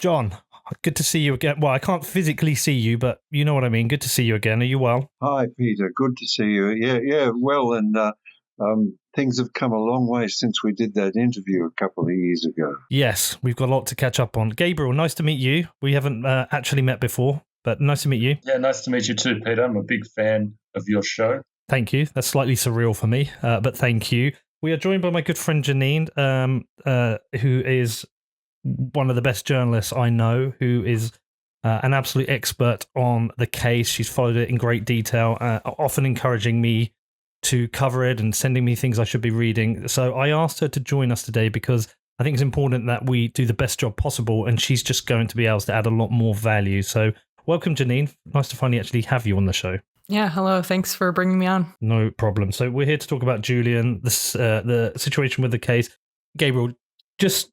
John, good to see you again. Well, I can't physically see you, but you know what I mean. Good to see you again. Are you well? Hi, Peter. Good to see you. Yeah, well, and things have come a long way since we did that interview a couple of years ago. Yes, we've got a lot to catch up on. Gabriel, nice to meet you. We haven't actually met before, but nice to meet you. Yeah, nice to meet you too, Peter. I'm a big fan of your show. Thank you. That's slightly surreal for me, but thank you. We are joined by my good friend Janine, who is one of the best journalists I know, who is an absolute expert on the case. She's followed it in great detail, often encouraging me to cover it and sending me things I should be reading. So I asked her to join us today because I think it's important that we do the best job possible, and she's just going to be able to add a lot more value. So welcome, Janine. Nice to finally actually have you on the show. Yeah, hello. Thanks for bringing me on. No problem. So we're here to talk about Julian, the situation with the case. Gabriel, just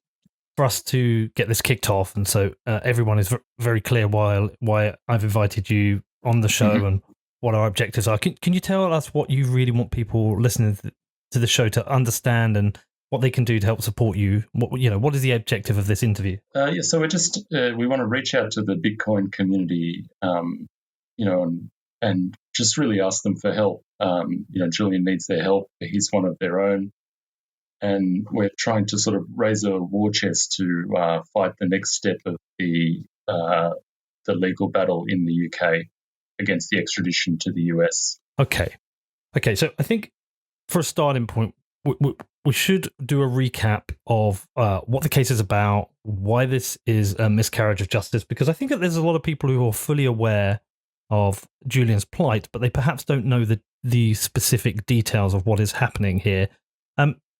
for us to get this kicked off, and so everyone is very clear why I've invited you on the show and what our objectives are. Can you tell us what you really want people listening to the show to understand and what they can do to help support you? What is the objective of this interview? So we're just we want to reach out to the Bitcoin community, and just really ask them for help. Julian needs their help. He's one of their own. And we're trying to sort of raise a war chest to fight the next step of the legal battle in the UK against the extradition to the US. Okay. So I think for a starting point, we should do a recap of what the case is about, why this is a miscarriage of justice, because I think that there's a lot of people who are fully aware of Julian's plight, but they perhaps don't know the specific details of what is happening here.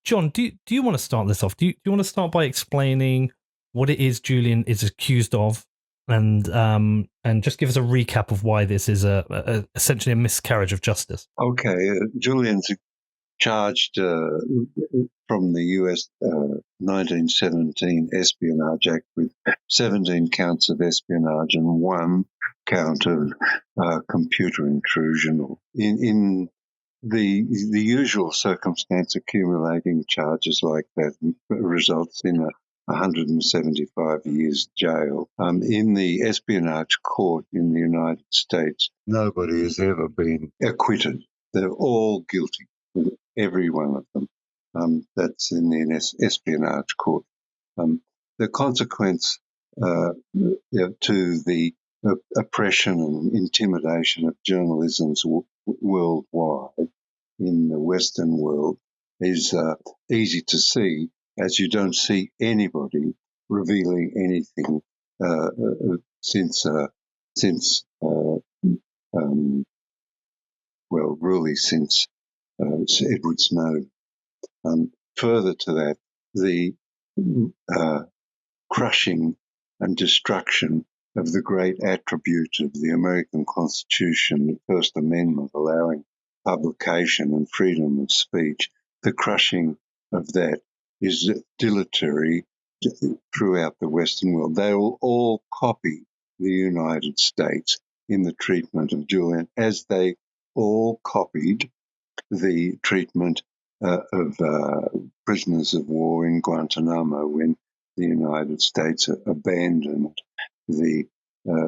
John, do you want to start this off? Do you want to start by explaining what it is Julian is accused of, and just give us a recap of why this is essentially a miscarriage of justice? Okay, Julian's charged from the US 1917 Espionage Act with 17 counts of espionage and 1 count of computer intrusion. In the usual circumstance, accumulating charges like that results in 175 years jail. In the espionage court in the United States, nobody has ever been acquitted. They're all guilty, every one of them. That's in the espionage court. The consequence to the oppression and intimidation of journalism worldwide in the Western world is easy to see, as you don't see anybody revealing anything since Edward Snowden. Further to that, the crushing and destruction of the great attribute of the American Constitution, the First Amendment, allowing publication and freedom of speech, the crushing of that is dilatory throughout the Western world. They will all copy the United States in the treatment of Julian, as they all copied the treatment of prisoners of war in Guantanamo when the United States abandoned the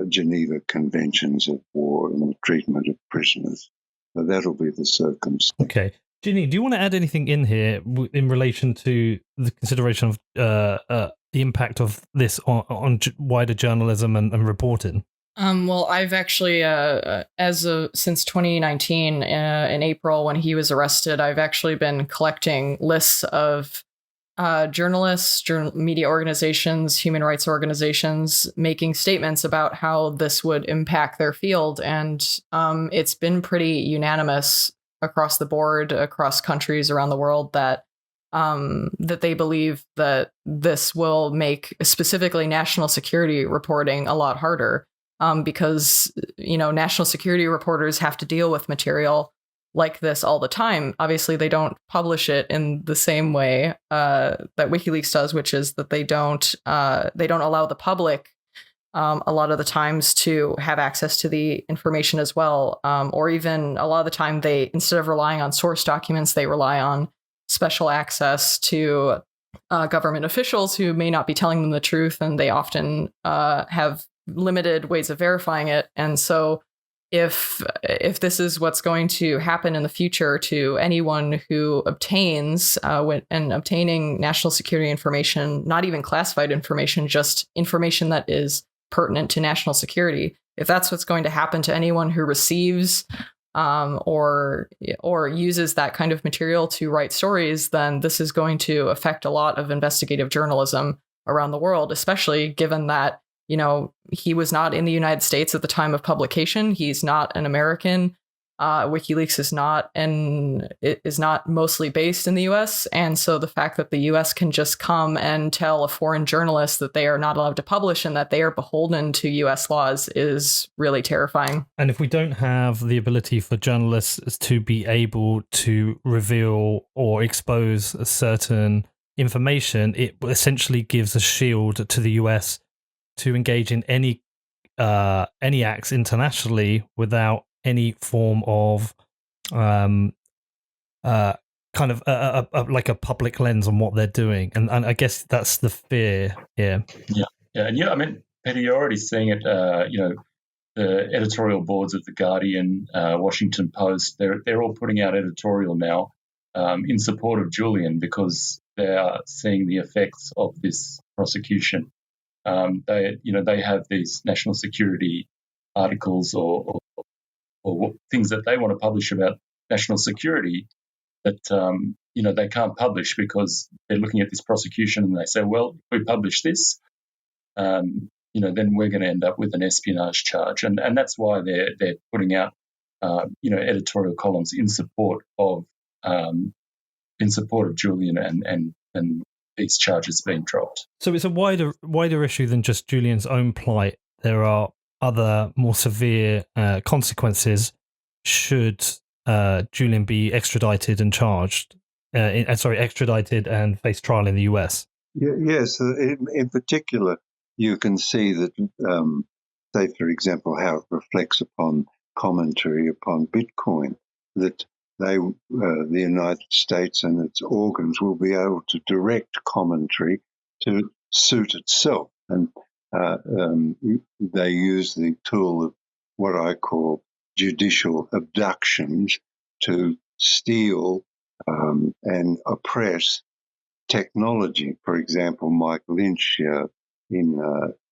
Geneva Conventions of War and the treatment of prisoners. So that'll be the circumstance. Okay. Janine, do you want to add anything in here in relation to the consideration of the impact of this on wider journalism and reporting? Well, I've actually, since 2019, in April when he was arrested, I've actually been collecting lists of journalists, media organizations, human rights organizations making statements about how this would impact their field. And it's been pretty unanimous across the board, across countries around the world, that they believe that this will make specifically national security reporting a lot harder. Because, national security reporters have to deal with material like this all the time. Obviously, they don't publish it in the same way that WikiLeaks does, which is that they don't allow the public a lot of the times to have access to the information as well. Or even a lot of the time, they, instead of relying on source documents, they rely on special access to government officials who may not be telling them the truth, and they often have limited ways of verifying it. And so if this is what's going to happen in the future to anyone who obtains obtaining national security information, not even classified information, just information that is pertinent to national security, if that's what's going to happen to anyone who receives or uses that kind of material to write stories, then this is going to affect a lot of investigative journalism around the world, especially given that, he was not in the United States at the time of publication. He's not an American. WikiLeaks is not mostly based in the US. And so the fact that the US can just come and tell a foreign journalist that they are not allowed to publish and that they are beholden to US laws is really terrifying. And if we don't have the ability for journalists to be able to reveal or expose a certain information, it essentially gives a shield to the US to engage in any acts internationally without any form of kind of like a public lens on what they're doing, and I guess that's the fear here. I mean, Peter, you're already seeing it. The editorial boards of the Guardian, Washington Post, they're all putting out editorial now in support of Julian because they are seeing the effects of this prosecution. They have these national security articles or things that they want to publish about national security that they can't publish because they're looking at this prosecution and they say, well, if we publish this, then we're going to end up with an espionage charge, and that's why they're putting out editorial columns in support of Julian and these charges being dropped. So it's a wider issue than just Julian's own plight. There are other more severe consequences should Julian be extradited and charged. Extradited and face trial in the US. Yes, in particular, you can see that, say, for example, how it reflects upon commentary upon Bitcoin, that the United States and its organs will be able to direct commentary to suit itself. And they use the tool of what I call judicial abductions to steal and oppress technology. For example, Mike Lynch in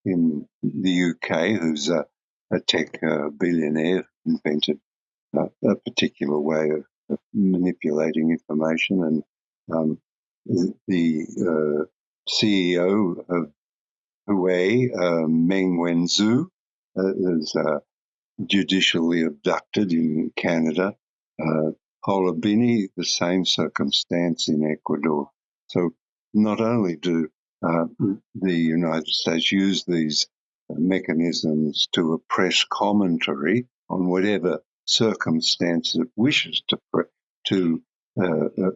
the UK, who's a tech billionaire, invented a particular way of manipulating information, and the CEO of Huawei, Meng Wanzhou, is judicially abducted in Canada. Holobini, the same circumstance in Ecuador. So not only do the United States use these mechanisms to oppress commentary on whatever circumstance it wishes to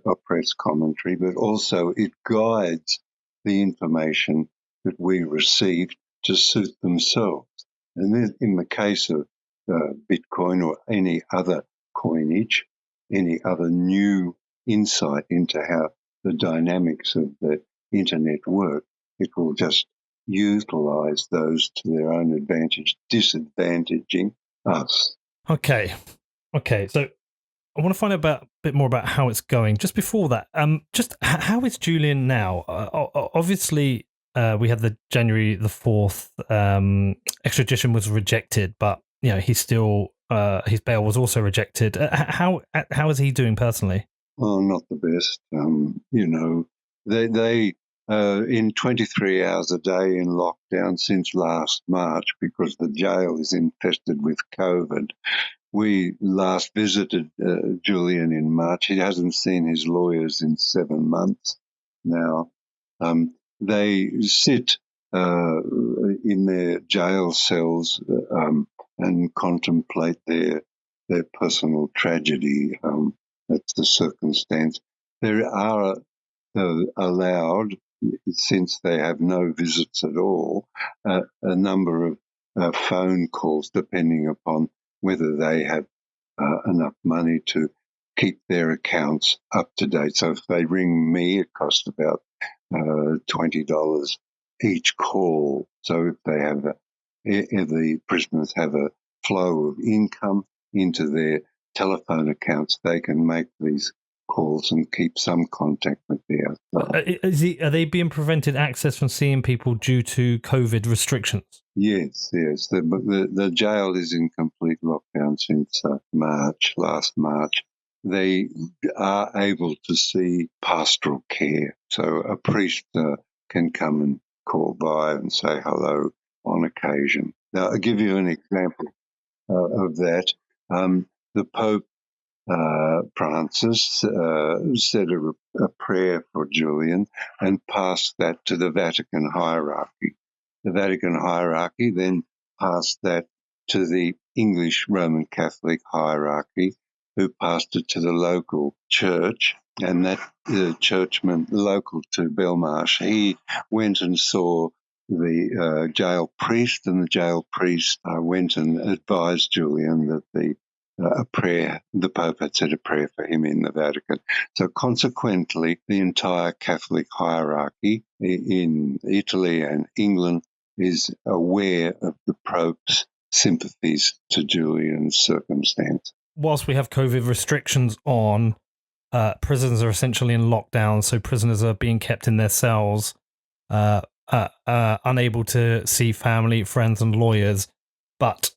oppress commentary, but also it guides the information that we receive to suit themselves. And in the case of Bitcoin or any other coinage, any other new insight into how the dynamics of the internet work, it will just utilize those to their own advantage, disadvantaging us. Okay. So I want to find out a bit more about how it's going. Just before that, just how is Julian now? Obviously, we had the January the 4th extradition was rejected, but he's still his bail was also rejected. How is he doing personally? Well, not the best. They in 23 hours a day in lockdown since last March because the jail is infested with COVID. We last visited Julian in March. He hasn't seen his lawyers in 7 months now. They sit in their jail cells and contemplate their personal tragedy. That's the circumstance. There are allowed, since they have no visits at all, a number of phone calls, depending upon whether they have enough money to keep their accounts up to date. So if they ring me, it costs about $20 each call. So if they have if the prisoners have a flow of income into their telephone accounts, they can make these calls and keep some contact with the outside. Are they being prevented access from seeing people due to COVID restrictions? Yes. The jail is in complete lockdown since last March. They are able to see pastoral care. So a priest can come and call by and say hello on occasion. Now, I'll give you an example of that. The Pope Francis said a prayer for Julian and passed that to the Vatican hierarchy. The Vatican hierarchy then passed that to the English Roman Catholic hierarchy, who passed it to the local church, and that churchman local to Belmarsh, he went and saw the jail priest, and the jail priest went and advised Julian that the Pope had said a prayer for him in the Vatican. So consequently, the entire Catholic hierarchy in Italy and England is aware of the Pope's sympathies to Julian's circumstance. Whilst we have COVID restrictions on, prisons are essentially in lockdown, so prisoners are being kept in their cells, unable to see family, friends, and lawyers. But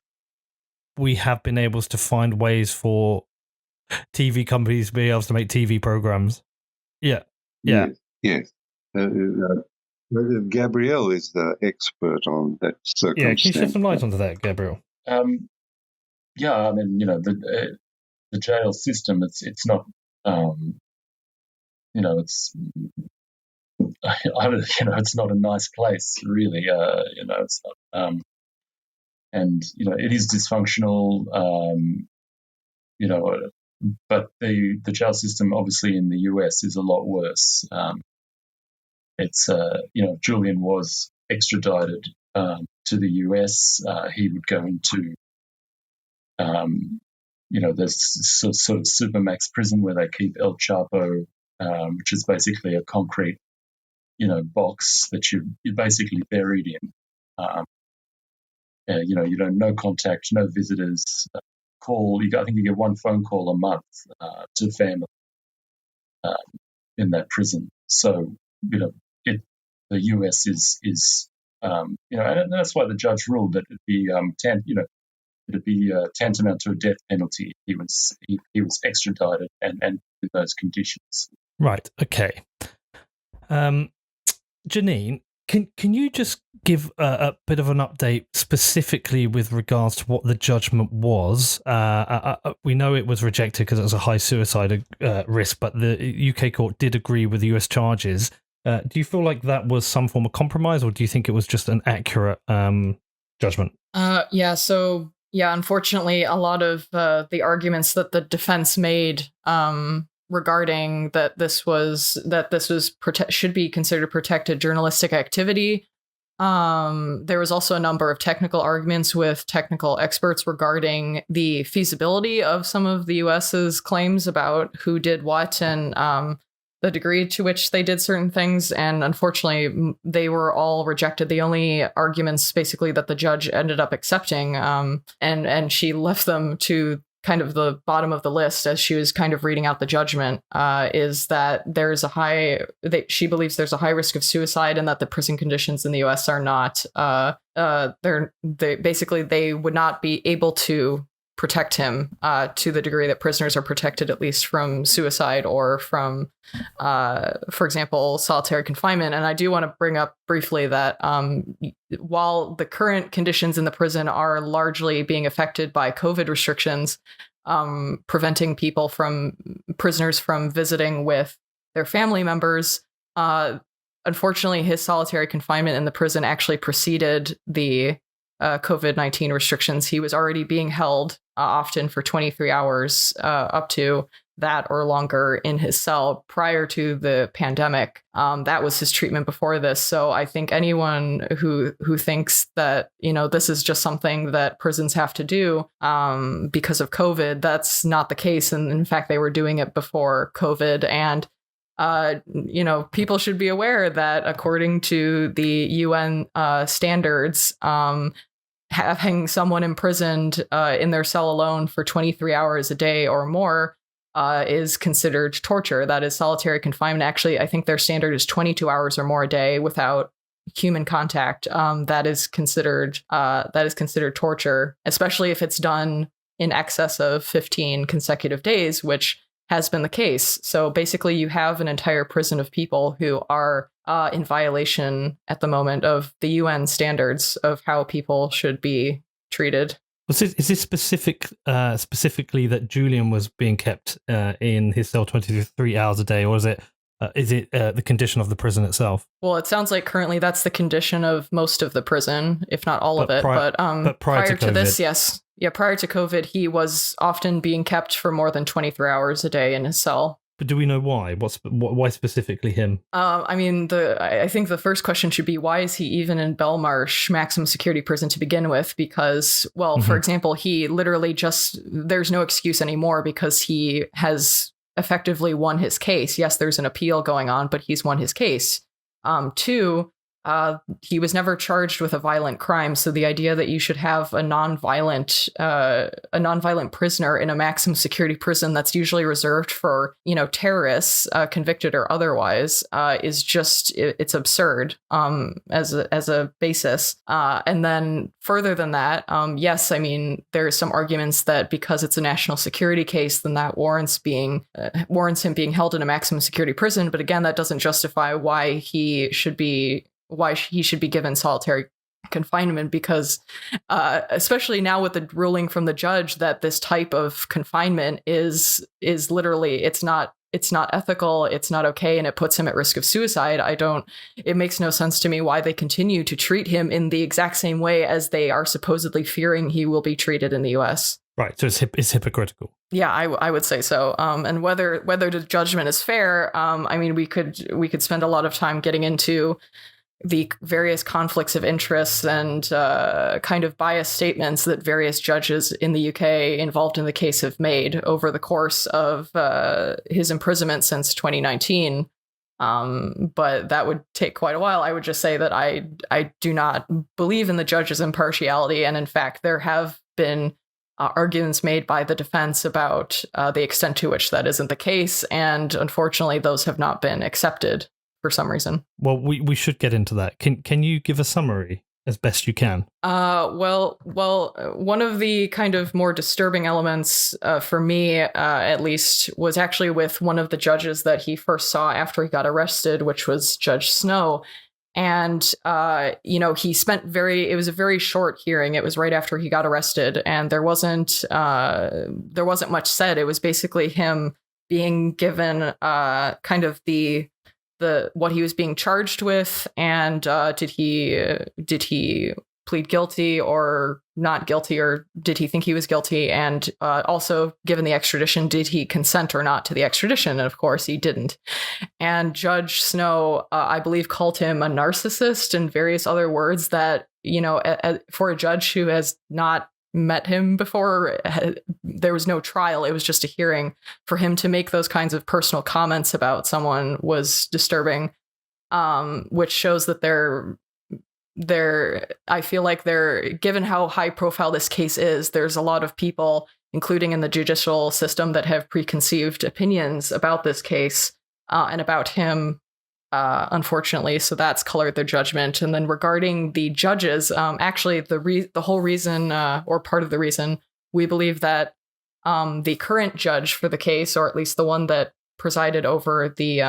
we have been able to find ways for TV companies to be able to make TV programs. Yeah. Yes. Gabriel is the expert on that circumstance. Yeah, can you shed some light onto that, Gabriel? Yeah, I mean, the jail system, it's not, it's, it's not a nice place, really. It's not, and it is dysfunctional. But the jail system, obviously, in the US is a lot worse. It's Julian was extradited to the US. He would go into this sort of supermax prison where they keep El Chapo, which is basically a concrete, box that you're basically buried in. No contact, no visitors. I think you get one phone call a month to family in that prison. So, the US is and that's why the judge ruled that it'd be tantamount to a death penalty. He was extradited and in those conditions. Right. Okay. Janine, can you just give a bit of an update specifically with regards to what the judgment was? We know it was rejected because it was a high suicide risk, but the UK court did agree with the US charges. Do you feel like that was some form of compromise, or do you think it was just an accurate judgment? Unfortunately, a lot of the arguments that the defense made regarding that this should be considered protected journalistic activity. There was also a number of technical arguments with technical experts regarding the feasibility of some of the US's claims about who did what and the degree to which they did certain things. And unfortunately, they were all rejected. The only arguments basically that the judge ended up accepting, and she left them to kind of the bottom of the list as she was kind of reading out the judgment, is that she believes there's a high risk of suicide and that the prison conditions in the US are not, they would not be able to protect him to the degree that prisoners are protected, at least from suicide or from, for example, solitary confinement. And I do want to bring up briefly that while the current conditions in the prison are largely being affected by COVID restrictions, preventing prisoners from visiting with their family members, unfortunately, his solitary confinement in the prison actually preceded the COVID-19 restrictions. He was already being held often for 23 hours, up to that or longer in his cell prior to the pandemic. That was his treatment before this. So I think anyone who thinks that, this is just something that prisons have to do because of COVID, that's not the case. And in fact, they were doing it before COVID. And people should be aware that according to the UN standards, having someone imprisoned in their cell alone for 23 hours a day or more is considered torture. That is solitary confinement. Actually, I think their standard is 22 hours or more a day without human contact. That is considered torture, especially if it's done in excess of 15 consecutive days, which has been the case. So basically, you have an entire prison of people who are in violation at the moment of the UN standards of how people should be treated. Is this specifically that Julian was being kept in his cell 23 hours a day, or is it the condition of the prison itself? Well, it sounds like currently that's the condition of most of the prison, if not all of it. But prior to this, yes. Yeah, prior to COVID, he was often being kept for more than 23 hours a day in his cell. But do we know why? Why specifically him? I think the first question should be, why is he even in Belmarsh maximum security prison to begin with? Because, well, for example, he literally there's no excuse anymore because he has effectively won his case. Yes, there's an appeal going on, but he's won his case. Two, he was never charged with a violent crime. So the idea that you should have a nonviolent prisoner in a maximum security prison that's usually reserved for, terrorists, convicted or otherwise, is just, it's absurd as a basis. And then further than that, yes, I mean, there's some arguments that because it's a national security case, then that warrants him being held in a maximum security prison. But again, that doesn't justify why he should be given solitary confinement, because especially now with the ruling from the judge that this type of confinement is literally, it's not ethical, it's not okay, and it puts him at risk of suicide. It makes no sense to me why they continue to treat him in the exact same way as they are supposedly fearing he will be treated in the US. Right, so it's hypocritical. Yeah, I would say so. And whether the judgment is fair, I mean, we could spend a lot of time getting into the various conflicts of interests and kind of biased statements that various judges in the UK involved in the case have made over the course of his imprisonment since 2019. But that would take quite a while. I would just say that I do not believe in the judge's impartiality. And in fact, there have been arguments made by the defense about the extent to which that isn't the case. And unfortunately, those have not been accepted for some reason. Well, we should get into that. Can you give a summary as best you can? Well, one of the kind of more disturbing elements for me, at least, was actually with one of the judges that he first saw after he got arrested, which was Judge Snow. And, he spent it was a very short hearing. It was right after he got arrested, and there wasn't much said. It was basically him being given kind of the what he was being charged with, and did he plead guilty or not guilty, or did he think he was guilty, and also given the extradition, did he consent or not to the extradition? And of course he didn't. And Judge Snow, I believe, called him a narcissist and various other words that, for a judge who has not met him before, there was no trial, it was just a hearing. For him to make those kinds of personal comments about someone was disturbing, which shows that I feel like given how high profile this case is, there's a lot of people, including in the judicial system, that have preconceived opinions about this case and about him, unfortunately. So that's colored their judgment. And then regarding the judges, actually the whole reason, or part of the reason, we believe that the current judge for the case, or at least the one that presided over the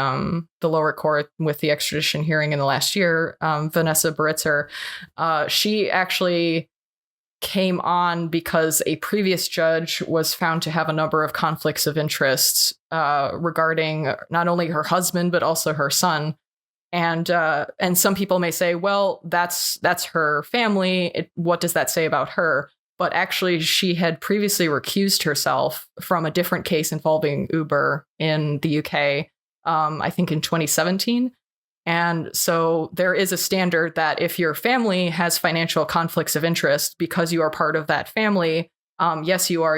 lower court with the extradition hearing in the last year, Vanessa Baritzer, she actually came on because a previous judge was found to have a number of conflicts of interests regarding not only her husband but also her son. And some people may say, well, that's her family. What does that say about her? But actually, she had previously recused herself from a different case involving Uber in the UK, I think in 2017. And so there is a standard that if your family has financial conflicts of interest because you are part of that family, yes, you are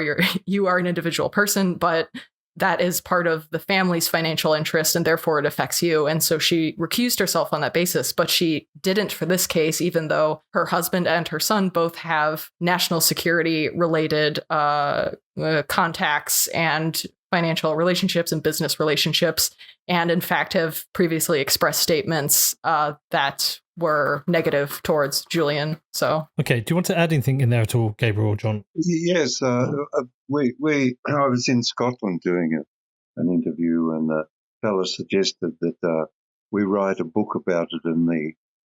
an individual person, but that is part of the family's financial interest and therefore it affects you. And so she recused herself on that basis, but she didn't for this case, even though her husband and her son both have national security related contacts and financial relationships and business relationships, and in fact have previously expressed statements that were negative towards Julian. So, okay, do you want to add anything in there at all, Gabriel or John? Yes, I was in Scotland doing an interview, and a fellow suggested that we write a book about it, and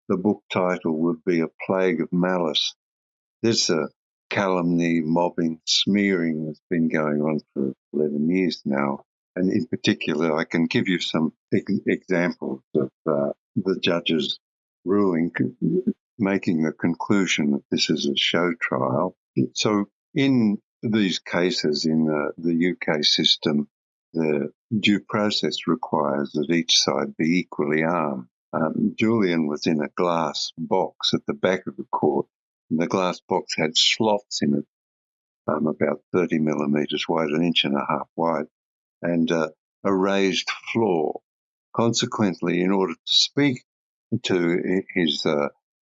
the book title would be A Plague of Malice. There's a calumny, mobbing, smearing that's been going on for 11 years now. And in particular, I can give you some examples of the judge's ruling, making the conclusion that this is a show trial. So in these cases in the UK system, the due process requires that each side be equally armed. Julian was in a glass box at the back of the court, and the glass box had slots in it, about 30 millimetres wide, 1.5 inches wide, and a raised floor. Consequently, in order to speak to his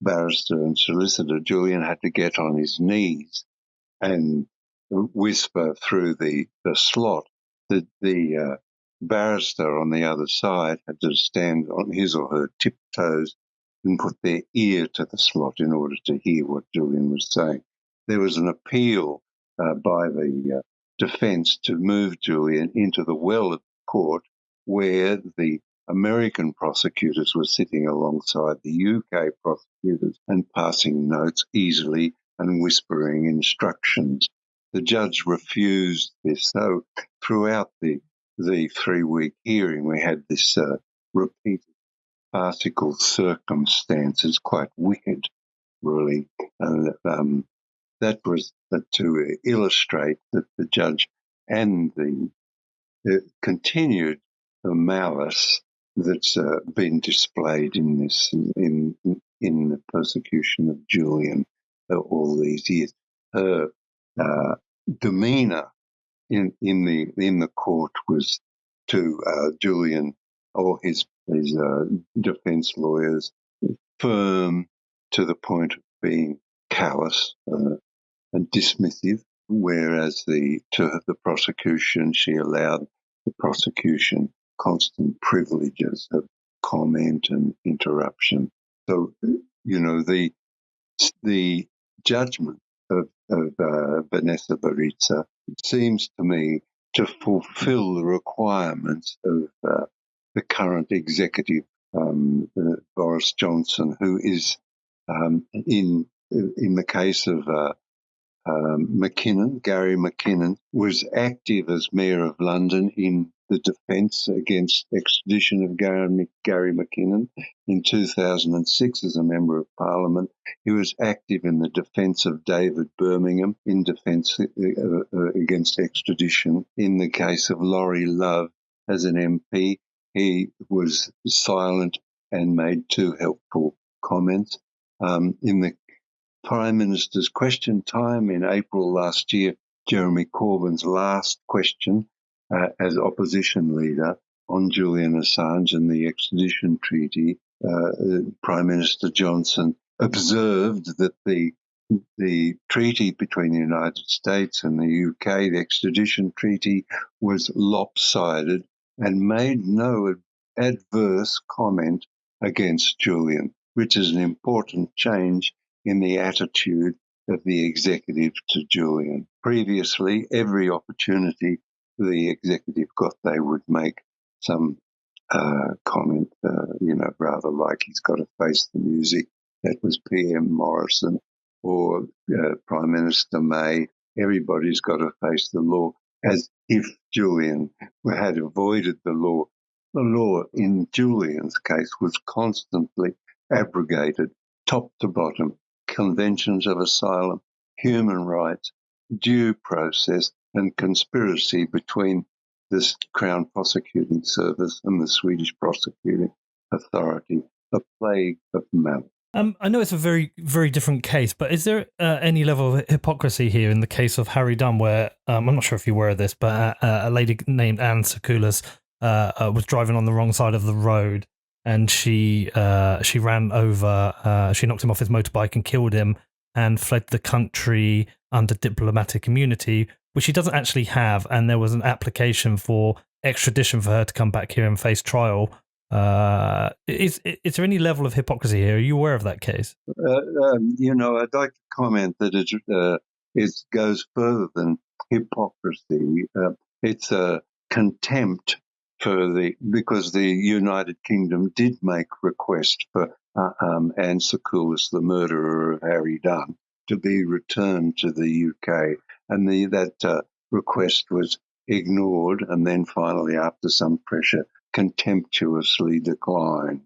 barrister and solicitor, Julian had to get on his knees and whisper through the slot. The barrister on the other side had to stand on his or her tiptoes and put their ear to the slot in order to hear what Julian was saying. There was an appeal by the defence to move Julian into the well of the court, where the American prosecutors were sitting alongside the UK prosecutors and passing notes easily and whispering instructions. The judge refused this. So throughout the 3-week hearing, we had this repeated farcical circumstances, quite wicked, really. And that was to illustrate that the judge and the continued malice that's been displayed in this in the persecution of Julian all these years. Her demeanour in the court was to Julian or his defence lawyers firm to the point of being callous and dismissive, whereas to the prosecution, she allowed the prosecution constant privileges of comment and interruption. So, the judgment of Vanessa Baritza seems to me to fulfill the requirements of the current executive, Boris Johnson, who is in the case of Gary McKinnon, was active as Mayor of London in the defence against extradition of Gary McKinnon. In 2006, as a Member of Parliament, he was active in the defence of David Birmingham in defence against extradition. In the case of Laurie Love, as an MP, he was silent and made 2 helpful comments. In the Prime Minister's question time in April last year, Jeremy Corbyn's last question as opposition leader on Julian Assange and the extradition treaty, Prime Minister Johnson observed that the treaty between the United States and the UK, the extradition treaty, was lopsided and made no adverse comment against Julian, which is an important change in the attitude of the executive to Julian. Previously, every opportunity the executive got, they would make some comment, rather like he's got to face the music. That was PM Morrison or Prime Minister May. Everybody's got to face the law, as if Julian had avoided the law. The law in Julian's case was constantly abrogated, top to bottom. Conventions of asylum, human rights, due process, and conspiracy between this Crown Prosecuting Service and the Swedish Prosecuting Authority, a plague of malice. I know it's a very, very different case, but is there any level of hypocrisy here in the case of Harry Dunn, where I'm not sure if you were aware of this, but a lady named Anne Sakoulas was driving on the wrong side of the road, and she ran over, she knocked him off his motorbike and killed him, and fled the country under diplomatic immunity, which she doesn't actually have, and there was an application for extradition for her to come back here and face trial. Is there any level of hypocrisy here? Are you aware of that case? I'd like to comment that it goes further than hypocrisy. It's a contempt because the United Kingdom did make request for Anne Sakoulas, the murderer of Harry Dunn, to be returned to the UK, and that request was ignored, and then finally, after some pressure, contemptuously declined.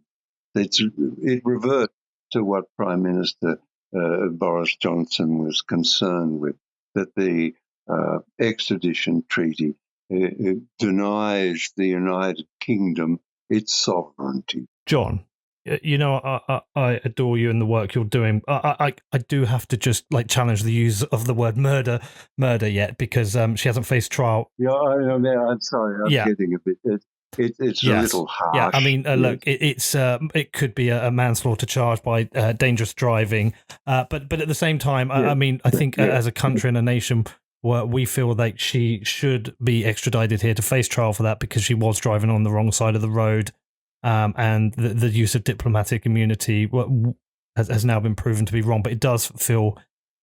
It reverts to what Prime Minister Boris Johnson was concerned with, that the extradition treaty denies the United Kingdom its sovereignty. John, I adore you and the work you're doing. I do have to just challenge the use of the word murder yet, because she hasn't faced trial. Yeah, I'm sorry. I'm getting a bit. It's a little harsh. Yeah, I mean, look, it could be a manslaughter charge by dangerous driving, but at the same time, I think as a country and a nation, we feel like she should be extradited here to face trial for that, because she was driving on the wrong side of the road, and the use of diplomatic immunity has now been proven to be wrong. But it does feel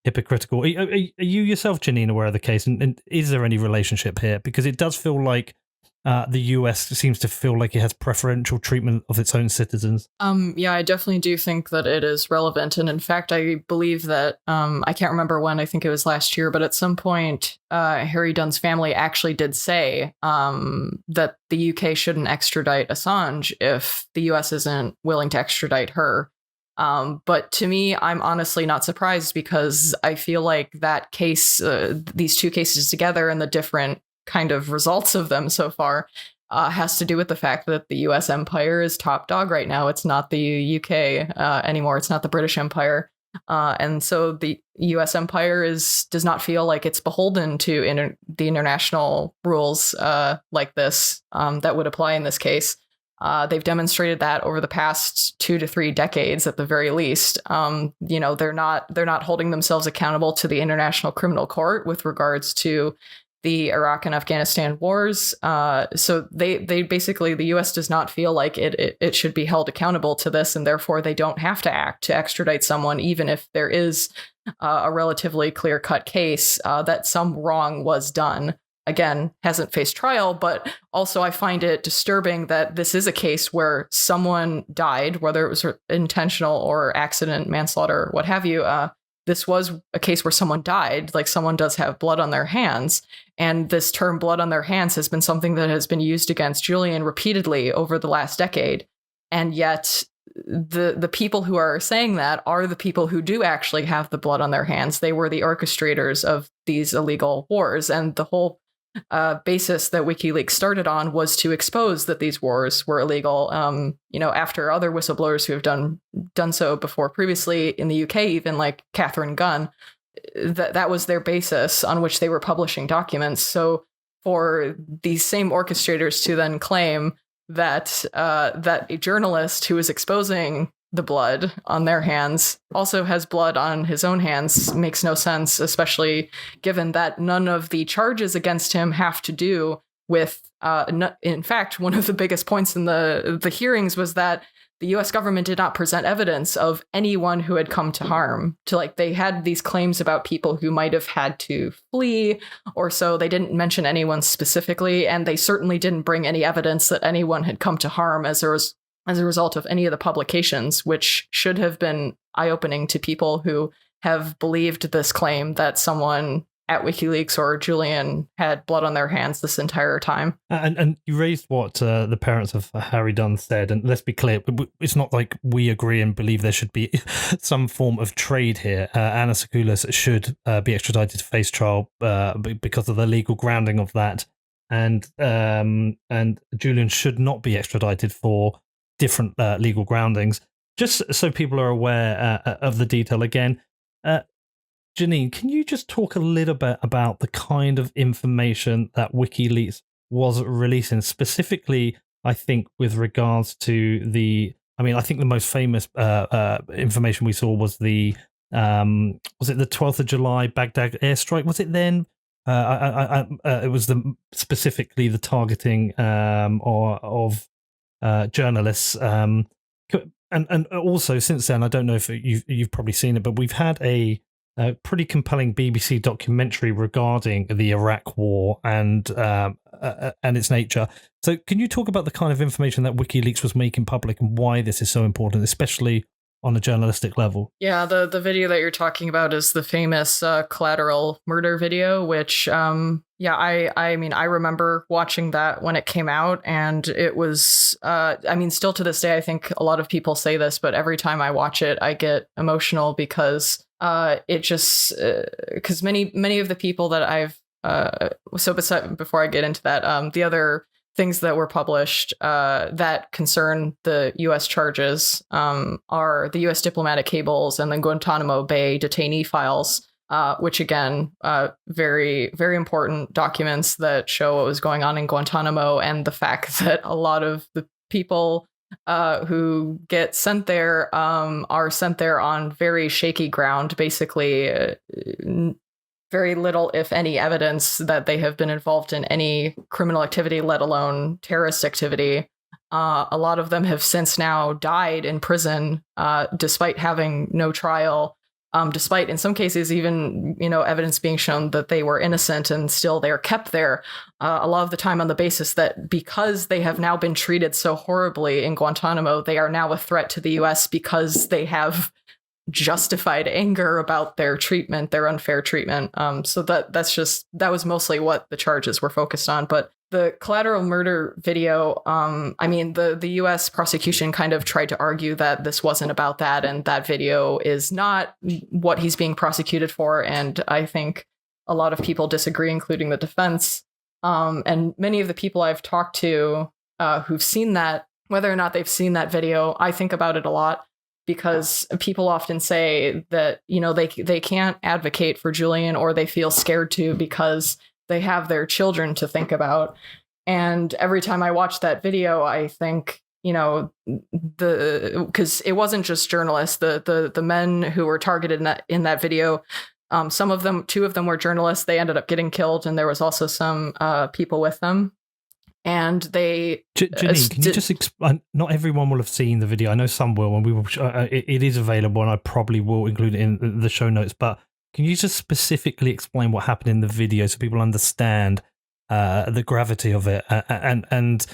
hypocritical. Are you yourself, Janine, aware of the case, and is there any relationship here? Because it does feel like the US seems to feel like it has preferential treatment of its own citizens. Yeah, I definitely do think that it is relevant. And in fact, I believe that, I can't remember when, I think it was last year, but at some point, Harry Dunn's family actually did say that the UK shouldn't extradite Assange if the US isn't willing to extradite her. But to me, I'm honestly not surprised, because I feel like that case, these two cases together and the different kind of results of them so far has to do with the fact that the US empire is top dog right now. It's not the UK anymore. It's not the British Empire. And so the US empire does not feel like it's beholden to the international rules like this that would apply in this case. They've demonstrated that over the past 2 to 3 decades at the very least. They're not holding themselves accountable to the International Criminal Court with regards to the Iraq and Afghanistan wars. So they basically, the US does not feel like it should be held accountable to this, and therefore they don't have to act to extradite someone, even if there is a relatively clear-cut case that some wrong was done. Again, hasn't faced trial, but also I find it disturbing that this is a case where someone died, whether it was intentional or accident, manslaughter, what have you. This was a case where someone died, like someone does have blood on their hands. And this term blood on their hands has been something that has been used against Julian repeatedly over the last decade. And yet the people who are saying that are the people who do actually have the blood on their hands. They were the orchestrators of these illegal wars. And the whole basis that WikiLeaks started on was to expose that these wars were illegal. After other whistleblowers who have done so before previously in the UK, even like Catherine Gunn, that was their basis on which they were publishing documents. So for these same orchestrators to then claim that a journalist who is exposing the blood on their hands also has blood on his own hands makes no sense, especially given that none of the charges against him have to do with, in fact, one of the biggest points in the hearings was that the US government did not present evidence of anyone who had come to harm. They had these claims about people who might have had to flee or so. They didn't mention anyone specifically, and they certainly didn't bring any evidence that anyone had come to harm as a result of any of the publications, which should have been eye-opening to people who have believed this claim that someone at WikiLeaks or Julian had blood on their hands this entire time. And you raised what the parents of Harry Dunn said, and let's be clear, it's not like we agree and believe there should be some form of trade here. Anna Sakoulas should be extradited to face trial because of the legal grounding of that, and Julian should not be extradited for different legal groundings. just so people are aware of the detail again, Janine, can you just talk a little bit about the kind of information that WikiLeaks was releasing, specifically, I think, with regards to I think the most famous information we saw was was it the 12th of July Baghdad airstrike? Was it then? It was specifically the targeting of journalists. And also since then, I don't know if you've probably seen it, but we've had a pretty compelling BBC documentary regarding the Iraq War and its nature. So, can you talk about the kind of information that WikiLeaks was making public and why this is so important, especially on a journalistic level? Yeah, the video that you're talking about is the famous Collateral Murder video, which I mean, I remember watching that when it came out, and it was still to this day, I think a lot of people say this, but every time I watch it, I get emotional because it just because many of the people that I've before I get into that, the other things that were published that concern the U.S. charges are the U.S. diplomatic cables and the Guantanamo Bay detainee files, which again, very, very important documents that show what was going on in Guantanamo, and the fact that a lot of the people who get sent there are sent there on very shaky ground, basically very little, if any, evidence that they have been involved in any criminal activity, let alone terrorist activity. A lot of them have since now died in prison, despite having no trial, despite in some cases even evidence being shown that they were innocent, and still they are kept there a lot of the time on the basis that because they have now been treated so horribly in Guantanamo, they are now a threat to the U.S. because they have justified anger about their treatment, their unfair treatment. So that was mostly what the charges were focused on. But the Collateral Murder video, the U.S. prosecution kind of tried to argue that this wasn't about that, and that video is not what he's being prosecuted for. And I think a lot of people disagree, including the defense. And many of the people I've talked to who've seen that, whether or not they've seen that video, I think about it a lot, because people often say that, they can't advocate for Julian, or they feel scared to because they have their children to think about. And every time I watch that video, I think, because it wasn't just journalists, the men who were targeted in that video, two of them were journalists. They ended up getting killed, and there was also some people with them. And they Janine, can you just explain? Not everyone will have seen the video. I know some will, and we will. It is available, and I probably will include it in the show notes. But can you just specifically explain what happened in the video so people understand the gravity of it, and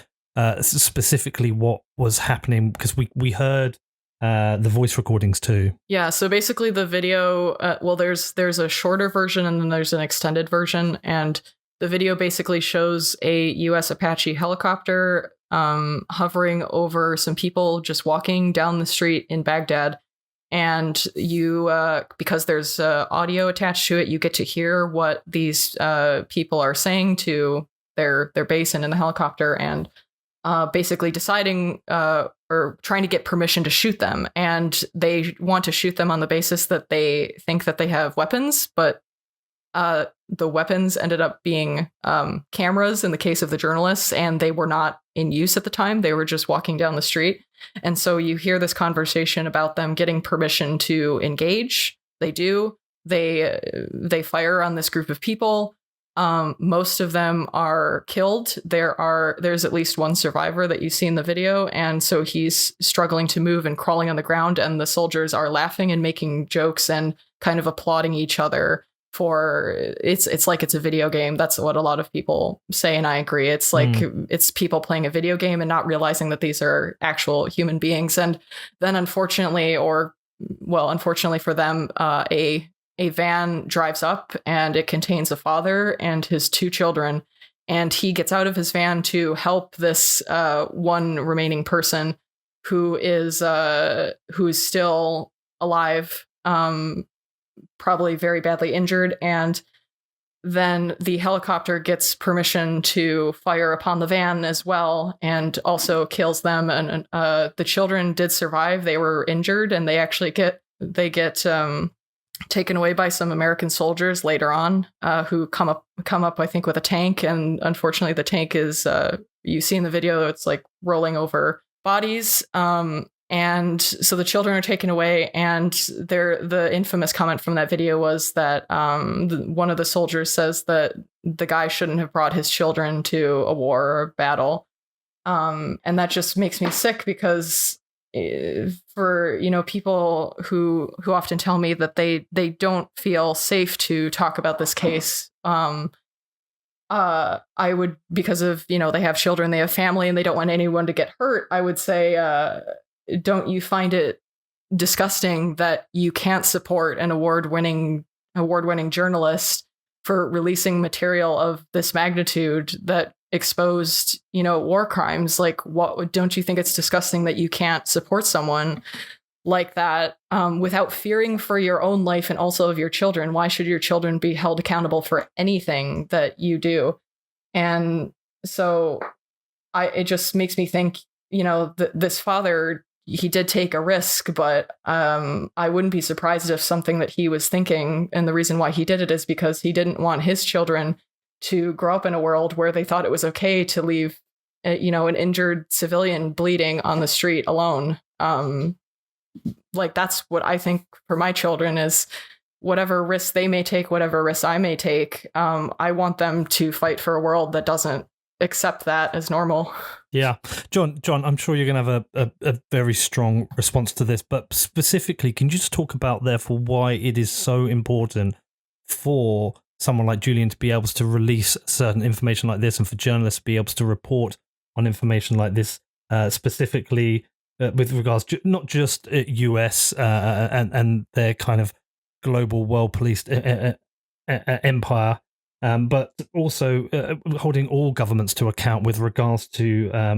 specifically what was happening? Because we heard the voice recordings too. Yeah. So basically, the video. There's a shorter version, and then there's an extended version, and the video basically shows a U.S. Apache helicopter hovering over some people just walking down the street in Baghdad. And you, because there's audio attached to it, you get to hear what these people are saying to their base and in the helicopter, and basically deciding or trying to get permission to shoot them. And they want to shoot them on the basis that they think that they have weapons, but the weapons ended up being cameras in the case of the journalists, and they were not in use at the time. They were just walking down the street. And so you hear this conversation about them getting permission to engage. They do. They fire on this group of people. Most of them are killed. There's at least one survivor that you see in the video. And so he's struggling to move and crawling on the ground, and the soldiers are laughing and making jokes and kind of applauding each other for it's like it's a video game. That's what a lot of people say, and I agree. It's like it's people playing a video game and not realizing that these are actual human beings. And then unfortunately for them, a van drives up, and it contains a father and his two children, and he gets out of his van to help this one remaining person who's still alive, probably very badly injured. And then the helicopter gets permission to fire upon the van as well, and also kills them. And the children did survive; they were injured, and they actually get taken away by some American soldiers later on, who come up, I think, with a tank. And unfortunately, the tank is, you see in the video, it's like rolling over bodies. And so the children are taken away, and the infamous comment from that video was that one of the soldiers says that the guy shouldn't have brought his children to a war or a battle. And that just makes me sick, because for, people who often tell me that they don't feel safe to talk about this case, I would, because of, they have children, they have family, and they don't want anyone to get hurt, I would say, don't you find it disgusting that you can't support an award-winning journalist for releasing material of this magnitude that exposed, war crimes? Like, what, don't you think it's disgusting that you can't support someone like that without fearing for your own life and also of your children? Why should your children be held accountable for anything that you do? And so it just makes me think, this father, he did take a risk, but I wouldn't be surprised if something that he was thinking, and the reason why he did it, is because he didn't want his children to grow up in a world where they thought it was okay to leave, an injured civilian bleeding on the street alone. Like, that's what I think for my children is, whatever risks they may take, whatever risks I may take, I want them to fight for a world that doesn't accept that as normal. Yeah. John, I'm sure you're going to have a very strong response to this, but specifically, can you just talk about, therefore, why it is so important for someone like Julian to be able to release certain information like this, and for journalists to be able to report on information like this, specifically with regards to not just US and their kind of global, well-policed empire, but also holding all governments to account with regards to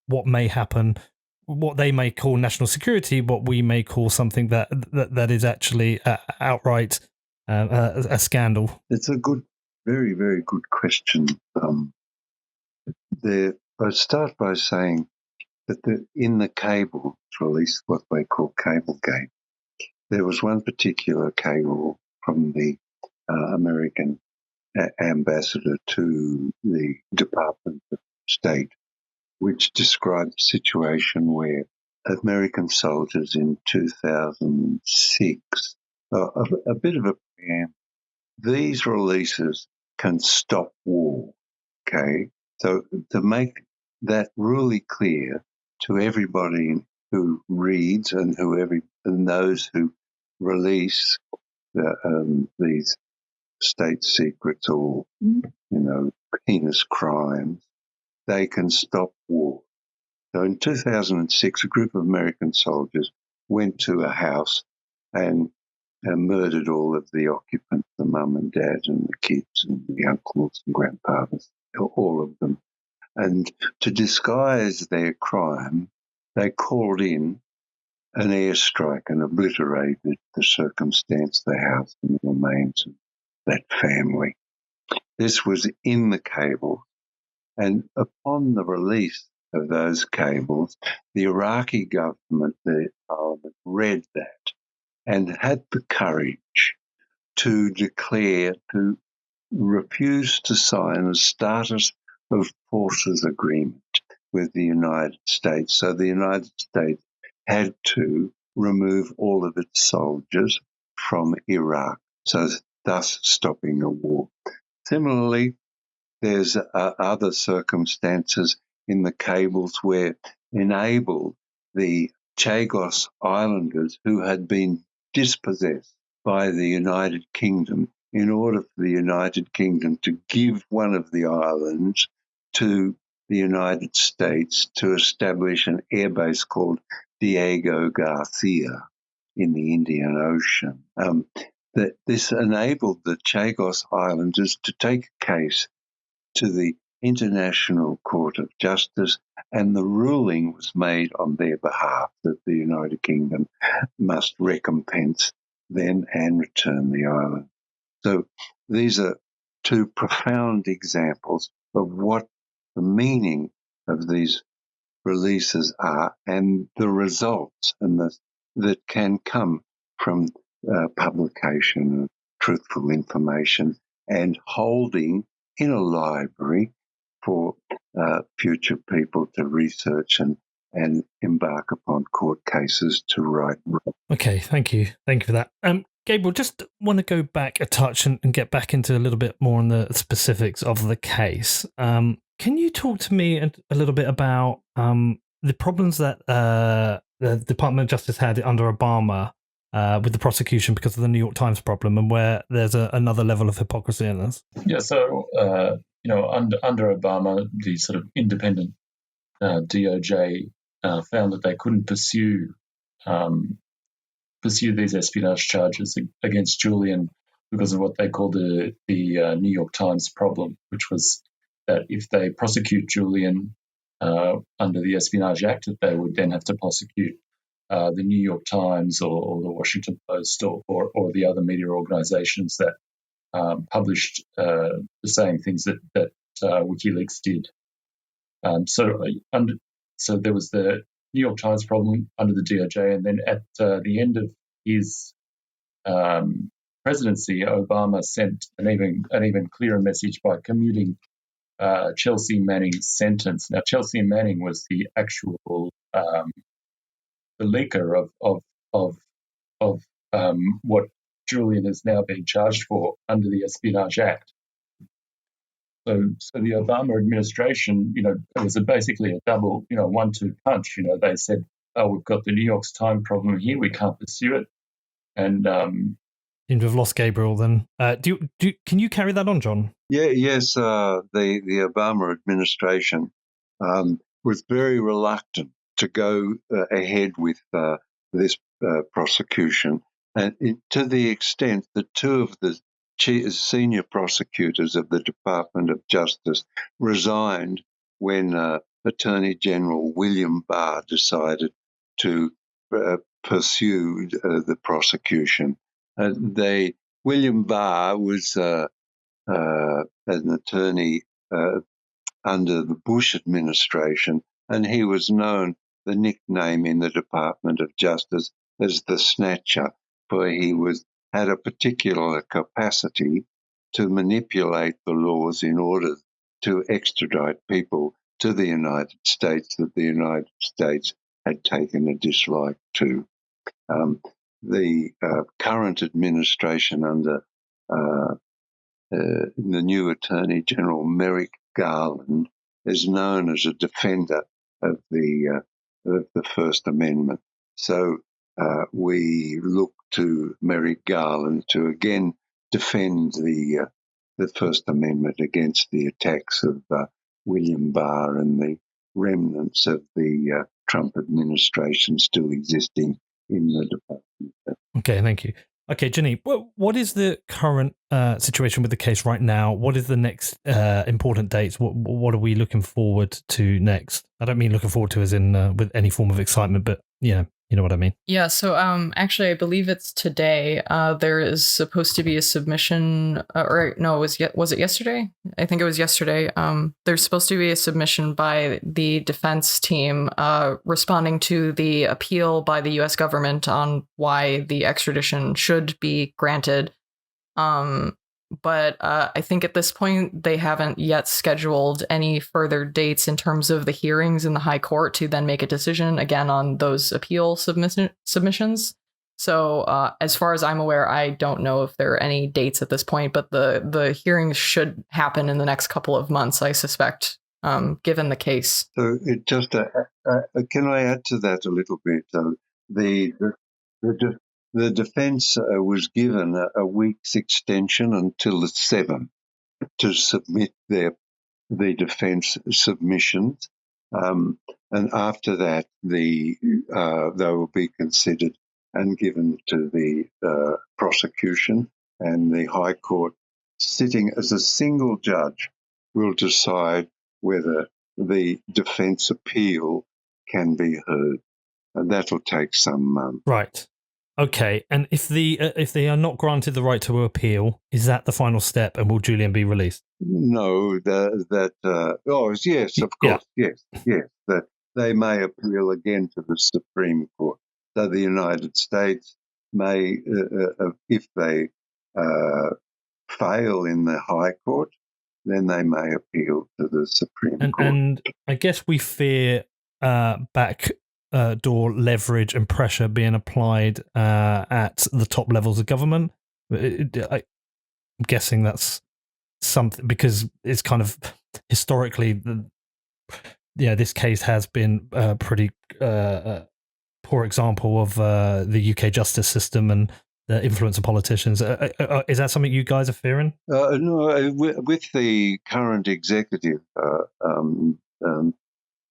what may happen, what they may call national security, what we may call something that is actually outright a scandal? It's a good, very, very good question. I start by saying that in the cable, or at least what they call Cablegate, there was one particular cable from the American ambassador to the Department of State, which described a situation where American soldiers in 2006, a bit of a preamble, these releases can stop war, okay? So to make that really clear to everybody who reads and those who release these state secrets or, heinous crimes, they can stop war. So in 2006, a group of American soldiers went to a house and murdered all of the occupants, the mum and dad and the kids and the uncles and grandfathers, all of them. And to disguise their crime, they called in an airstrike and obliterated the circumstance, the house and the remains of that family. This was in the cable, and upon the release of those cables, the Iraqi government, the parliament, read that and had the courage to declare, to refuse to sign a status of forces agreement with the United States. So the United States had to remove all of its soldiers from Iraq, so thus stopping a war. Similarly, there's other circumstances in the cables where enabled the Chagos Islanders, who had been dispossessed by the United Kingdom, in order for the United Kingdom to give one of the islands to the United States to establish an airbase called Diego Garcia in the Indian Ocean. That this enabled the Chagos Islanders to take a case to the International Court of Justice, and the ruling was made on their behalf that the United Kingdom must recompense them and return the island. So these are two profound examples of what the meaning of these releases are and the results that can come from publication of truthful information and holding in a library for future people to research and embark upon court cases to write. Okay, thank you. Thank you for that. Gabriel, just want to go back a touch and get back into a little bit more on the specifics of the case. Can you talk to me a little bit about the problems that the Department of Justice had under Obama with the prosecution because of the New York Times problem, and where there's another level of hypocrisy in this? Yeah, so under Obama, the sort of independent DOJ found that they couldn't pursue these espionage charges against Julian because of what they called the New York Times problem, which was that if they prosecute Julian under the Espionage Act, that they would then have to prosecute the New York Times or the Washington Post or the other media organizations that published the same things that Wikileaks did. So there was the New York Times problem under the DOJ, and then at the end of his presidency, Obama sent an even clearer message by commuting Chelsea Manning's sentence. Now, Chelsea Manning was the actual the leaker of what Julian is now being charged for under the Espionage Act. So the Obama administration, it was basically a double, 1-2 punch. They said, "Oh, we've got the New York Times problem here; we can't pursue it." And seem to have lost Gabriel. Then, can you carry that on, John? Yes. The Obama administration was very reluctant to go ahead with this prosecution, and to the extent that two of the senior prosecutors of the Department of Justice resigned when Attorney General William Barr decided to pursue the prosecution. William Barr was an attorney under the Bush administration, and he was known, the nickname in the Department of Justice, as the Snatcher, for he had a particular capacity to manipulate the laws in order to extradite people to the United States that the United States had taken a dislike to. The current administration under the new Attorney General, Merrick Garland, is known as a defender of the First Amendment. So we look to Merrick Garland to again defend the First Amendment against the attacks of William Barr and the remnants of the Trump administration still existing in the department. Okay, thank you. Okay, Janine, what is the current situation with the case right now? What is the next important dates? What are we looking forward to next? I don't mean looking forward to as in with any form of excitement, but you know what I mean. Yeah, so actually, I believe it's today. There is supposed to be a submission, was it yesterday? I think it was yesterday. There's supposed to be a submission by the defense team responding to the appeal by the U.S. government on why the extradition should be granted. But I think at this point, they haven't yet scheduled any further dates in terms of the hearings in the high court to then make a decision again on those appeal submissions. So as far as I'm aware, I don't know if there are any dates at this point, but the hearings should happen in the next couple of months, I suspect, given the case. So can I add to that a little bit? The defence was given a week's extension until the 7th to submit the defence submissions, and after that, they will be considered and given to the prosecution, and the High Court, sitting as a single judge, will decide whether the defence appeal can be heard, and that will take some months. Right. Okay, and if they are not granted the right to appeal, is that the final step, and will Julian be released? No, yes, of course, yes, that they may appeal again to the Supreme Court. So the United States may, if they fail in the High Court, then they may appeal to the Supreme Court. And I guess we fear backdoor leverage and pressure being applied at the top levels of government. I'm guessing that's something, because it's kind of historically, this case has been a pretty poor example of the UK justice system and the influence of politicians. Is that something you guys are fearing? No, with the current executive,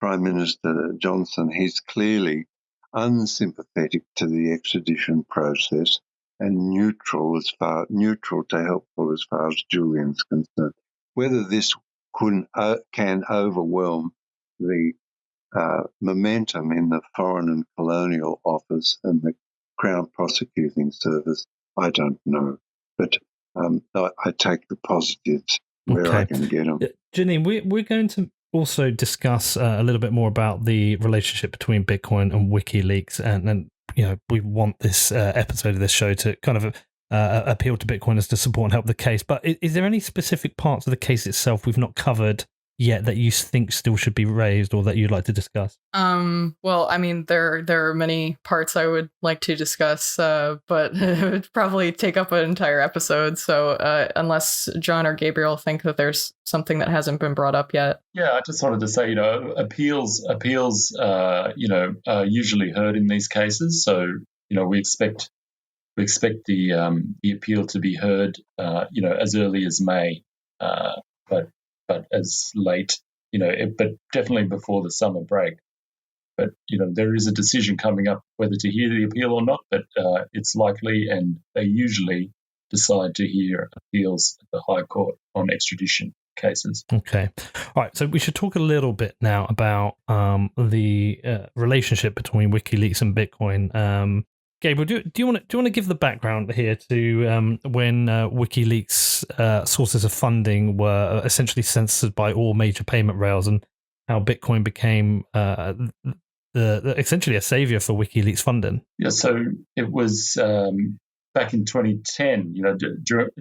Prime Minister Johnson, he's clearly unsympathetic to the extradition process and neutral to helpful as far as Julian's concerned. Whether this can overwhelm the momentum in the Foreign and Colonial Office and the Crown Prosecuting Service, I don't know. But I take the positives where I can get them. Janine, we're going to also discuss a little bit more about the relationship between Bitcoin and WikiLeaks, and we want this episode of this show to kind of appeal to Bitcoiners to support and help the case. But is there any specific parts of the case itself we've not covered yet that you think still should be raised or that you'd like to discuss? Well, I mean, there are many parts I would like to discuss, but it would probably take up an entire episode. So unless John or Gabriel think that there's something that hasn't been brought up yet. Yeah, I just wanted to say, appeals, are usually heard in these cases. So, we expect the appeal to be heard, as early as May, but as late, but definitely before the summer break. But, there is a decision coming up whether to hear the appeal or not, but it's likely, and they usually decide to hear appeals at the High Court on extradition cases. Okay. All right. So we should talk a little bit now about the relationship between WikiLeaks and Bitcoin. Gabriel, do you want to give the background here to when WikiLeaks sources of funding were essentially censored by all major payment rails, and how Bitcoin became essentially a savior for WikiLeaks funding? Yeah, so it was back in 2010.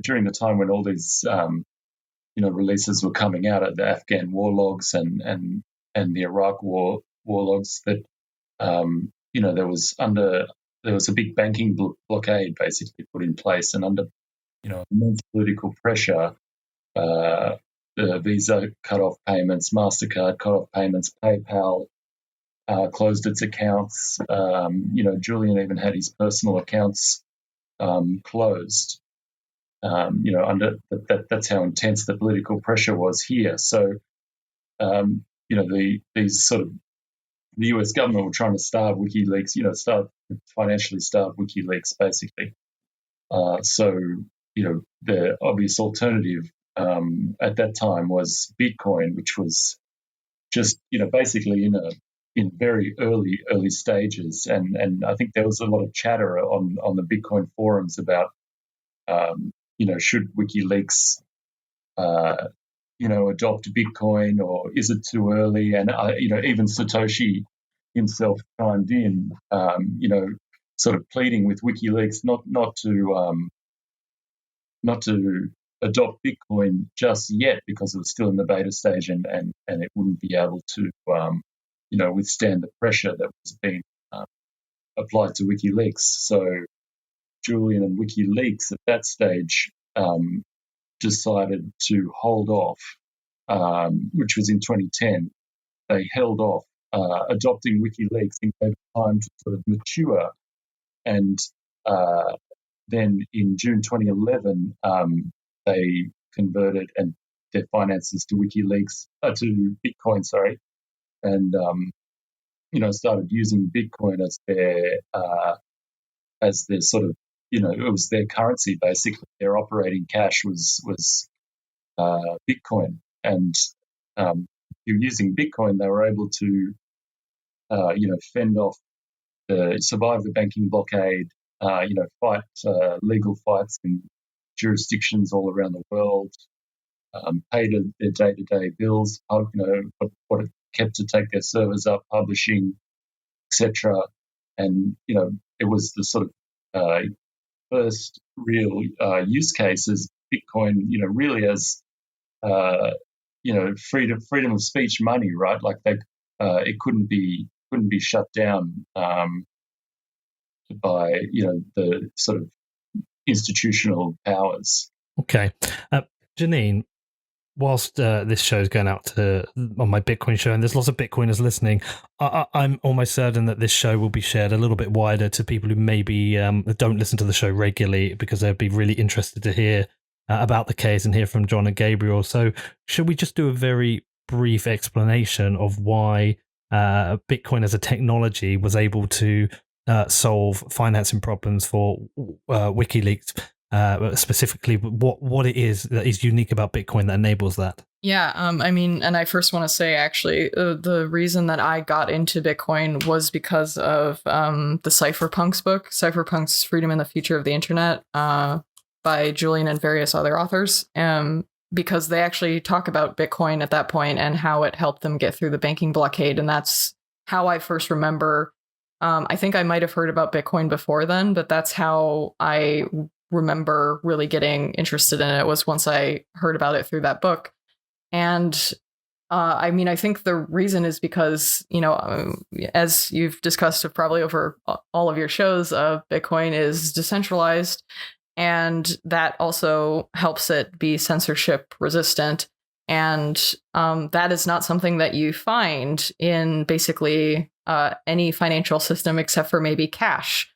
During the time when all these releases were coming out of the Afghan war logs and the Iraq war logs, that there was a big banking blockade basically put in place, and under immense political pressure, the Visa cut off payments, MasterCard cut off payments, PayPal closed its accounts. Julian even had his personal accounts closed. That's how intense the political pressure was here. So, the US government were trying to starve WikiLeaks, financially starve WikiLeaks, basically. So, the obvious alternative at that time was Bitcoin, which was just, basically in very early stages. And I think there was a lot of chatter on the Bitcoin forums about, should WikiLeaks, adopt Bitcoin, or is it too early? And, even Satoshi himself chimed in, sort of pleading with WikiLeaks not to adopt Bitcoin just yet, because it was still in the beta stage and it wouldn't be able to, withstand the pressure that was being applied to WikiLeaks. So Julian and WikiLeaks at that stage decided to hold off, which was in 2010. They held off adopting WikiLeaks and gave time to sort of mature. And then in June 2011, they converted their finances to to Bitcoin, and started using Bitcoin as their sort of, it was their currency basically. Their operating cash was Bitcoin, and using Bitcoin, they were able to fend off survive the banking blockade, fight legal fights in jurisdictions all around the world, pay their day-to-day bills, what it kept to take their servers up, publishing, etc. And, it was the sort of first real use cases, Bitcoin, really as, freedom of speech money, right? Like it couldn't be shut down by, the sort of institutional powers. Okay. Janine, whilst this show is going out on my Bitcoin show, and there's lots of Bitcoiners listening, I'm almost certain that this show will be shared a little bit wider to people who maybe don't listen to the show regularly, because they'd be really interested to hear about the case and hear from John and Gabriel. So should we just do a very brief explanation of why Bitcoin as a technology was able to solve financing problems for WikiLeaks? Specifically, what it is that is unique about Bitcoin that enables that? Yeah, and I first want to say, actually, the reason that I got into Bitcoin was because of the Cypherpunks book, Cypherpunks: Freedom and the Future of the Internet, by Julian and various other authors, because they actually talk about Bitcoin at that point and how it helped them get through the banking blockade, and that's how I first remember. I think I might have heard about Bitcoin before then, but that's how I remember really getting interested in it, was once I heard about it through that book. And I think the reason is because, as you've discussed probably over all of your shows, Bitcoin is decentralized, and that also helps it be censorship resistant. And that is not something that you find in basically any financial system except for maybe cash.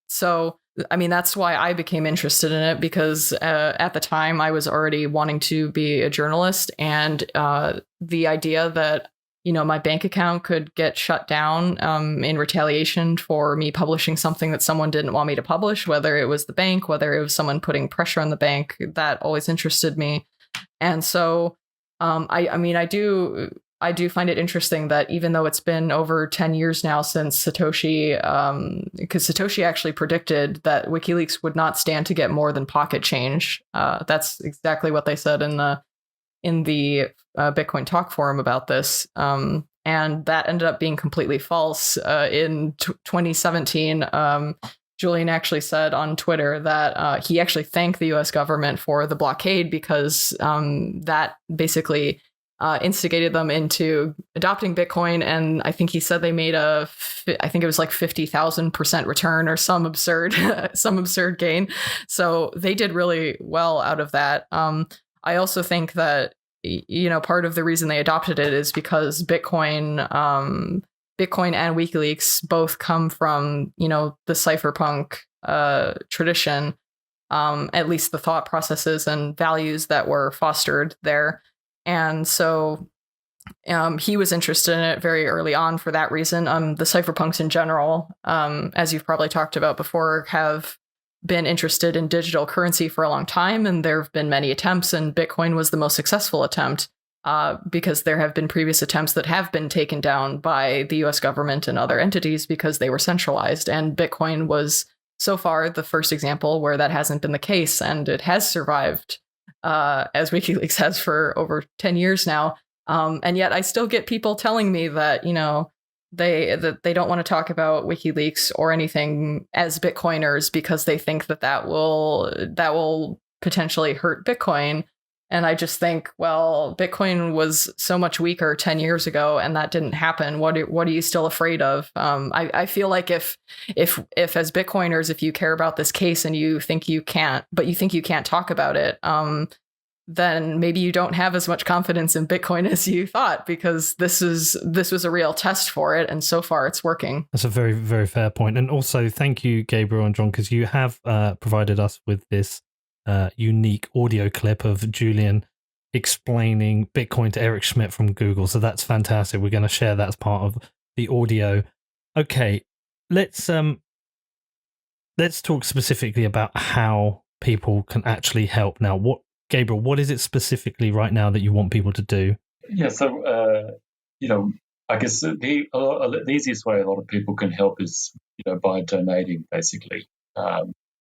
So that's why I became interested in it, because at the time I was already wanting to be a journalist, and the idea that, my bank account could get shut down in retaliation for me publishing something that someone didn't want me to publish, whether it was the bank, whether it was someone putting pressure on the bank, that always interested me. And so I do find it interesting that even though it's been over 10 years now since Satoshi, because Satoshi actually predicted that WikiLeaks would not stand to get more than pocket change. That's exactly what they said in the Bitcoin Talk forum about this. And that ended up being completely false. In 2017, Julian actually said on Twitter that he actually thanked the US government for the blockade, because that basically instigated them into adopting Bitcoin. And I think he said they made I think it was like 50,000% return or some absurd gain. So they did really well out of that. I also think that, part of the reason they adopted it is because Bitcoin and WikiLeaks both come from, the cypherpunk tradition, at least the thought processes and values that were fostered there. And so he was interested in it very early on for that reason. The cypherpunks in general, as you've probably talked about before, have been interested in digital currency for a long time, and there have been many attempts, and Bitcoin was the most successful attempt, because there have been previous attempts that have been taken down by the US government and other entities because they were centralized, and Bitcoin was so far the first example where that hasn't been the case, and it has survived, as WikiLeaks has for over 10 years now. And yet I still get people telling me that, they don't want to talk about WikiLeaks or anything as Bitcoiners because they think that will potentially hurt Bitcoin. And I just think, well, Bitcoin was so much weaker 10 years ago, and that didn't happen. What are you still afraid of? I feel like if as Bitcoiners, if you care about this case and you think you can't talk about it, then maybe you don't have as much confidence in Bitcoin as you thought, because this was a real test for it, and so far it's working. That's a very, very fair point. And also, thank you, Gabriel and John, because you have provided us with this unique audio clip of Julian explaining Bitcoin to Eric Schmidt from Google. So that's fantastic. We're going to share that as part of the audio. Okay, let's talk specifically about how people can actually help now. Gabriel, what is it specifically right now that you want people to do? Yeah, so I guess the easiest way a lot of people can help is, by donating, basically.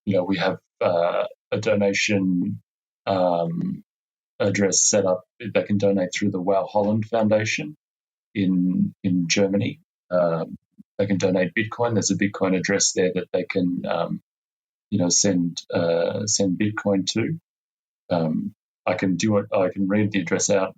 We have a donation address set up. They can donate through the Wow Holland Foundation in Germany. They can donate Bitcoin. There's a Bitcoin address there that they can, send Bitcoin to. I can do it. I can read the address out.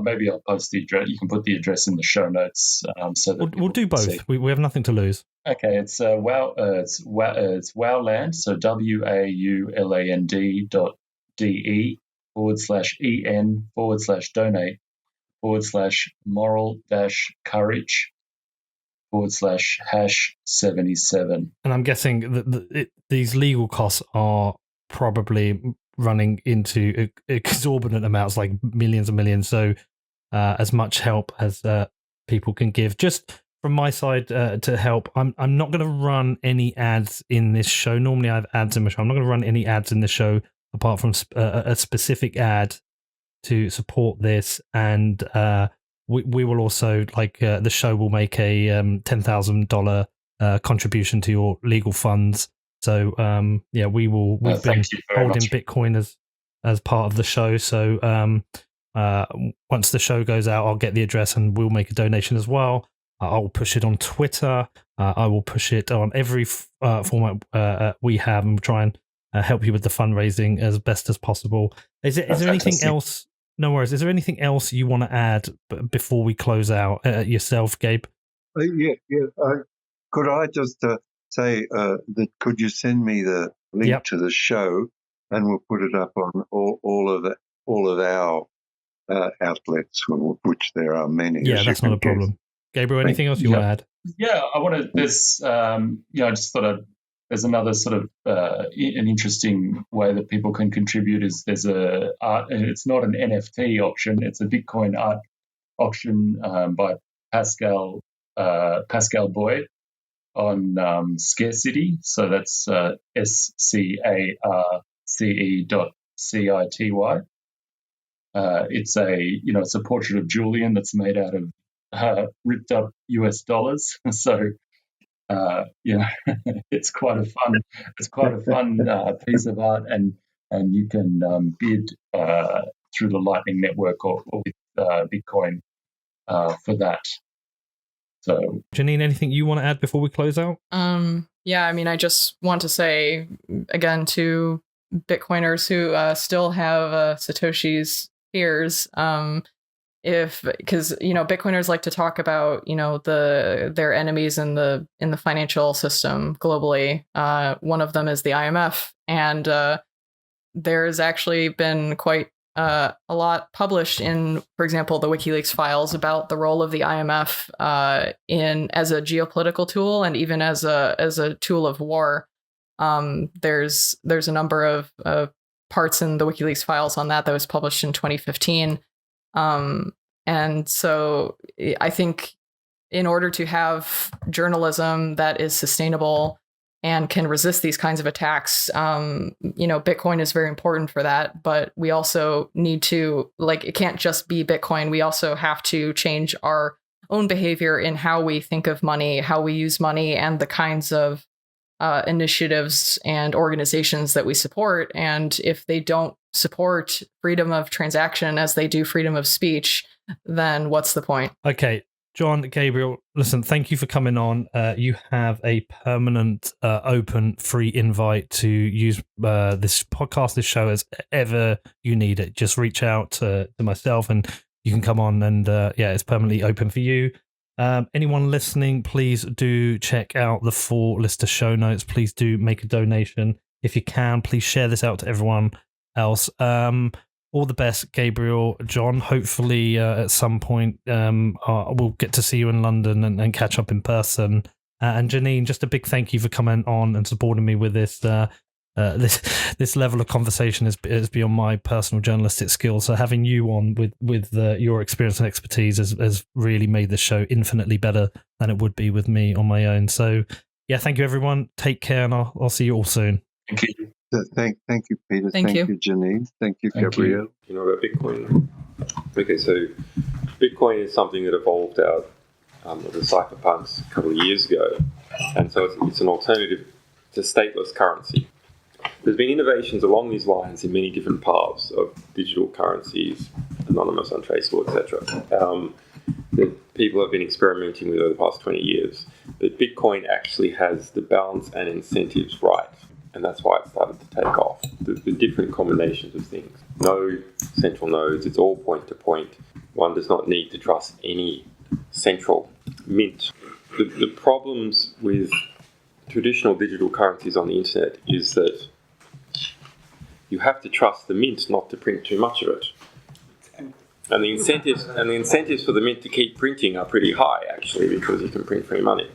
Maybe I'll post the address. You can put the address in the show notes, so that we'll do both. We have nothing to lose. Okay, it's it's Wowland, so WAULand.de/moral-courage/#77. And I'm guessing that these legal costs are probably running into exorbitant amounts, like millions and millions. So as much help as people can give. Just from my side to help, I'm not going to run any ads in this show. Normally I have ads in my show. I'm not going to run any ads in this show apart from a specific ad to support this. And we will also, the show will make a $10,000 contribution to your legal funds. So we've been holding Bitcoin as part of the show. So once the show goes out, I'll get the address and we'll make a donation as well. I'll push it on Twitter. I will push it on every format we have, and we'll try and help you with the fundraising as best as possible. Is there anything else? No worries. Is there anything else you want to add before we close out yourself, Gabe? Yeah. Could I just say that could you send me the link to the show, and we'll put it up on all of our outlets, which there are many. Yeah, that's not a problem. Gabriel, anything else you want to add? Yeah, I want to. There's, I just thought there's another sort of an interesting way that people can contribute. Is there's a art, and it's not an NFT auction. It's a Bitcoin art auction by Pascal Boyd on Scarcity. So that's SCARCE.CITY. It's a portrait of Julian that's made out of ripped up US dollars. So it's quite a fun piece of art, and you can bid through the Lightning Network or with Bitcoin for that. So, Janine, anything you want to add before we close out? I just want to say again to Bitcoiners who still have Satoshi's fears, because Bitcoiners like to talk about their enemies in the financial system globally. One of them is the IMF, and there's actually been quite a lot published in, for example, the WikiLeaks files about the role of the IMF as a geopolitical tool and even as a tool of war. There's a number of parts in the WikiLeaks files on that was published in 2015. And so I think in order to have journalism that is sustainable and can resist these kinds of attacks, Bitcoin is very important for that. But we also need to, it can't just be Bitcoin. We also have to change our own behavior in how we think of money, how we use money, and the kinds of initiatives and organizations that we support. And if they don't support freedom of transaction as they do freedom of speech, then what's the point? Okay, John, Gabriel, listen, thank you for coming on. You have a permanent, open, free invite to use this podcast, this show, as ever you need it. Just reach out to myself and you can come on, and it's permanently open for you. Anyone listening, please do check out the full list of show notes. Please do make a donation. If you can, please share this out to everyone else. All the best, Gabriel, John. Hopefully at some point we'll get to see you in London and catch up in person. And Janine, just a big thank you for coming on and supporting me with this. This level of conversation is beyond my personal journalistic skills. So having you on with your experience and expertise has really made the show infinitely better than it would be with me on my own. So yeah, thank you everyone. Take care, and I'll see you all soon. Thank you. Thank you, Peter. Thank you, Janine. Thank you, Gabriel. About Bitcoin. Okay, so Bitcoin is something that evolved out of the cypherpunks a couple of years ago. And so it's an alternative to stateless currency. There's been innovations along these lines in many different paths of digital currencies, anonymous, untraceable, etc. That people have been experimenting with over the past 20 years. But Bitcoin actually has the balance and incentives right, and that's why it started to take off. The different combinations of things. No central nodes, it's all point-to-point. One does not need to trust any central mint. The problems with traditional digital currencies on the internet is that you have to trust the mint not to print too much of it. And the incentives for the mint to keep printing are pretty high, actually, because you can print free money.